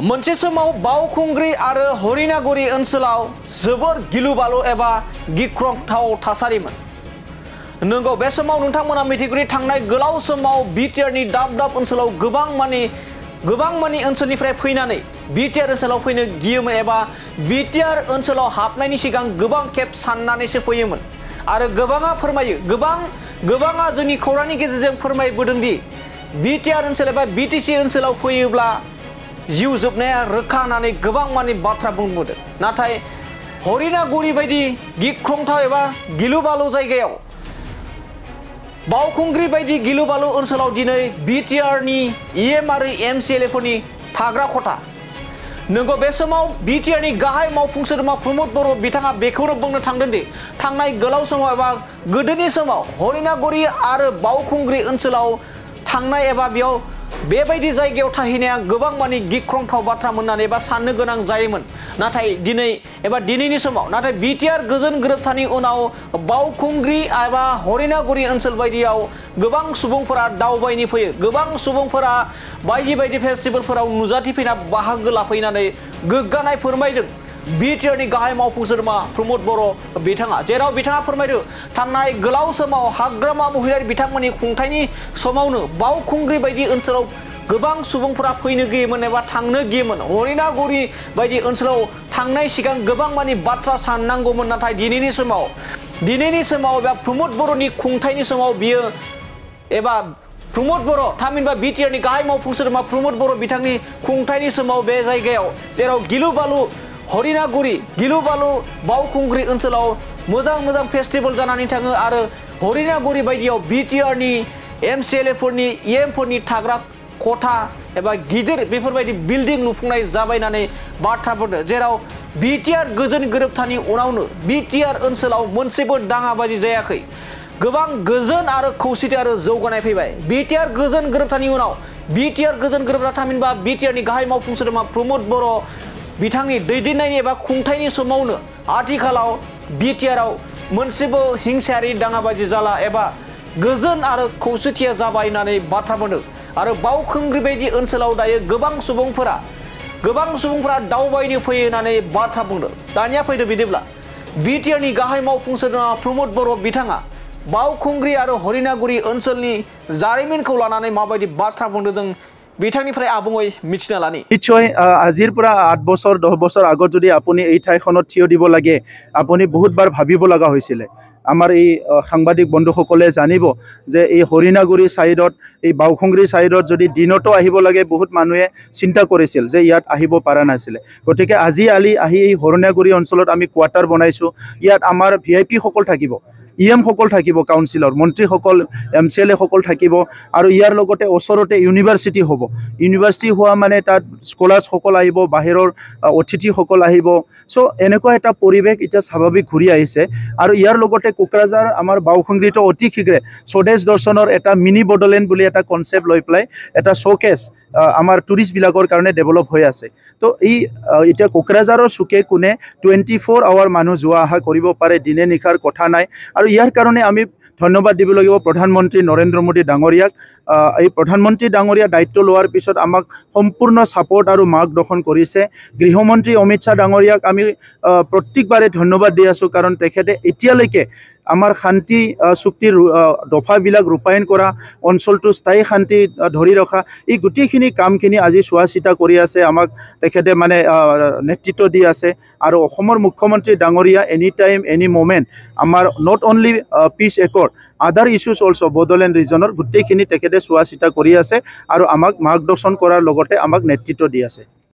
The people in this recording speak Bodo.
मोनसे समाव बावखुंग्रि आरो हरिनागुरि ओनसोलाव जोबोर गिलु-बालु एबा गिख्रंथाव थासारिमोन। नंगौ, बे समाव नोंथांमोना मिथिगौदि थांनाय गोलाव समाव बिटिआरनि दाब-दाब ओनसोलाव गोबां मानि ओनसोलनिफ्राय फैनानै बिटिआर ओनसोलाव फैनो गियोमोन एबा बिटिआर ओनसोलाव हाबनायनि सिगां गोबां खेब साननानैसो फैयोमोन। आरो गोबाङा फोरमायो, गोबाङा जोंनि खौरांनि गेजेरजों फोरमायबोदों दि बिटिआर ओनसोल एबा बिटिसि ओनसोलाव फैयोब्ला जिउ जोबनाया रोखा होननानै गोबां मानि बाथ्रा बुंबोदों। नाथाय हरिनागुरि बायदि गिख्रंथाव एबा गिलु-बालु जायगायाव, बावखुंग्रि बायदि गिलु-बालु ओनसोलाव दिनै बिटिआरनि इएम आरो एमसिएलएफोरनि थाग्रा खथा। नंगौ, बे समाव बिटिआरनि गाहाय मावफुं सोद्रोमा प्रमद बर' बिथाङा बेखौनो बुंनो थांदों दि थांनाय गोलाव समाव एबा गोदोनि समाव हरिनागुरि आरो बावखुंग्रि ओनसोलाव थांनाय एबा बेयाव बेबायदि जायगायाव थाहैनाया गोबां मानि गिख्रंथाव बाथ्रामोन होननानै एबा साननो गोनां जायोमोन। नाथाय दिनैनि समाव बिटिआर गोजोन गोरोबथानि उनाव बावखुंग्रि एबा हरिनागुरि ओनसोल बायदियाव गोबां सुबुंफोरा दावबायनो फैयो। गोबां सुबुंफोरा बायदि फेस्टिभेलफोराव नुजाथिफैना बाहागो लाफैनानै गोग्गानाय फोरमायदों बिटिआरनि गाहाय मावफुं सोद्रोमा प्रमद बर' बिथाङा, जेराव बिथाङा फोरमायदों थांनाय गोलाव समाव हाग्रामा महिलारि बिथांमोननि खुंथायनि समावनो बावखुंग्रि बायदि ओनसोलाव गोबां सुबुंफोरा फैनो गियोमोन एबा थांनो गियोमोन। हरिनागुरि बायदि ओनसोलाव थांनाय सिगां गोबां मानि बाथ्रा साननांगौमोन। नाथाय दिनैनि समाव एबा प्रमद बर'नि खुंथायनि समाव बियो एबा प्रमद बर' थामहिनबा बिटिआरनि गाहाय मावफुं सोद्रोमा प्रमद बर' बिथांनि खुंथायनि समाव बे जायगायाव जेराव गिलु-बालु हरिनागुरि गिलु-बालु बावखुंग्रि ओनसोलाव मोजां फेस्टिभेल जानानै थाङो आरो हरिनागुरि बायदियाव बिटिआरनि एमसिएलएफोरनि इएमफोरनि थाग्रा खथा एबा गिदिर बेफोरबायदि बिल्डिं लुफुंनाय जाबायनानै बाथ्रा बुंदों। जेराव बिटिआर गोजोन गोरोबथानि उनावनो बिटिआर ओनसोलाव मोनसेबो दाङाबाजि जायाखै। गोबां गोजोन आरो खौसेथि आरो जौगानाय फैबाय। बिटिआर गोजोन गोरोबथानि उनाव बिटिआर गोजोन गोरोबथा थामहिनबा बिटिआरनि गाहाय मावफुं सोद्रोमा प्रमद बर' बिथांनि दैदेननायनि एबा खुंथायनि समावनो आथिखालाव बिटिआरआव मोनसेबो हिंसायारि दाङाबाजि जाला एबा गोजोन आरो खौसेथिया जाबाय होननानै बाथ्रा बुंदों। आरो बावखुंग्रि बायदि ओनसोलाव दायो गोबां सुबुंफोरा दावबायनो फैयो होननानै बाथ्रा बुंदों। दानिया फैदो बिदिब्ला बिटिआरनि गाहाय मावफुं सोद्रोमा प्रमद बर' बिथाङा बावखुंग्रि आरो हरिनागुरि ओनसोलनि जारिमिनखौ लानानै माबायदि बाथ्रा बुंदों जों बिथांनिफ्राय आबुङै मिथिना लानि। निश्चय আজিৰ পৰা 8 বছৰ 10 বছৰ আগত যদি আপুনি এই ঠাইখনত থিয় দিব লাগে আপুনি বহুতবাৰ ভাবিব লগা হৈছিল। আমাৰ এই সাংবাদিক বন্ধুসকলে জানিব যে এই হৰিনাগুৰি সাইডত এই বাউখুংগ্ৰি সাইডত যদি দিনতো আহিব লাগে বহুত মানুহে চিন্তা কৰিছিল যে ইয়াত আহিব পৰা নাছিল। গতিকে আজি আহি এই হৰিনাগুৰি অঞ্চলত আমি কোৱাৰ্টাৰ বনাইছো। ইয়াত আমাৰ ভিআইপি সকল থাকিব, ইএম সকল থাকিব, কাউন্সিলৰ মন্ত্ৰীসকল, এমচিএলএ সকল থাকিব আৰু ইয়াৰ লগতে ওচৰতে ইউনিভাৰ্চিটি হ'ব। ইউনিভাৰ্চিটি হোৱা মানে তাত স্কলাৰ্ছ সকল আহিব, বাহিৰৰ অতিথি সকল আহিব। সো এনেকুৱা এটা পৰিৱেশ এতিয়া স্বাভাৱিক ঘূৰি আহিছে। আৰু ইয়াৰ লগতে কোকৰাঝাৰ আমাৰ বাউখুংগ্ৰিটো অতি শীঘ্ৰে স্বদেশ দৰ্শনৰ এটা মিনি বডোলেণ্ড বুলি এটা কনচেপ্ট লৈ পেলাই এটা শ্ব'কেছ আমাৰ টুৰিষ্টবিলাকৰ কাৰণে ডেভেলপ হৈ আছে। তো এই এতিয়া কোকৰাঝাৰৰ চুকে কোণে 24 আৱাৰ মানুহ যোৱা অহা কৰিব পাৰে, দিনে নিশাৰ কথা নাই। আৰু ইয়াৰ কাৰণে আমি ধন্যবাদ দিব লাগিব প্ৰধানমন্ত্ৰী নৰেন্দ্ৰ মোদী ডাঙৰীয়াক। এই প্ৰধানমন্ত্ৰী ডাঙৰীয়া দায়িত্ব লোৱাৰ পিছত আমাক সম্পূৰ্ণ ছাপোৰ্ট আৰু মাৰ্গদৰ্শন কৰিছে। গৃহমন্ত্ৰী অমিত শ্বাহ ডাঙৰীয়াক আমি প্ৰত্যেকবাৰে ধন্যবাদ দি আছোঁ, কাৰণ তেখেতে এতিয়ালৈকে আমাৰ শান্তি চুক্তিৰ দফাবিলাক ৰূপায়ণ কৰা, অঞ্চলটো স্থায়ী শান্তি ধৰি ৰখা, এই গোটেইখিনি কামখিনি আজি চোৱা চিতা কৰি আছে। আমাক তেখেতে মানে নেতৃত্ব দি আছে। আৰু অসমৰ মুখ্যমন্ত্ৰী ডাঙৰীয়া এনি টাইম এনি মোমেণ্ট আমাৰ নট অনলি পিচ একৰ্ড, আদাৰ ইছ্যুজ অলছ' বডোলেণ্ড ৰিজনৰ গোটেইখিনি তেখেতে চোৱা চিতা কৰি আছে আৰু আমাক মাৰ্গদৰ্শন কৰাৰ লগতে আমাক নেতৃত্ব দি আছে।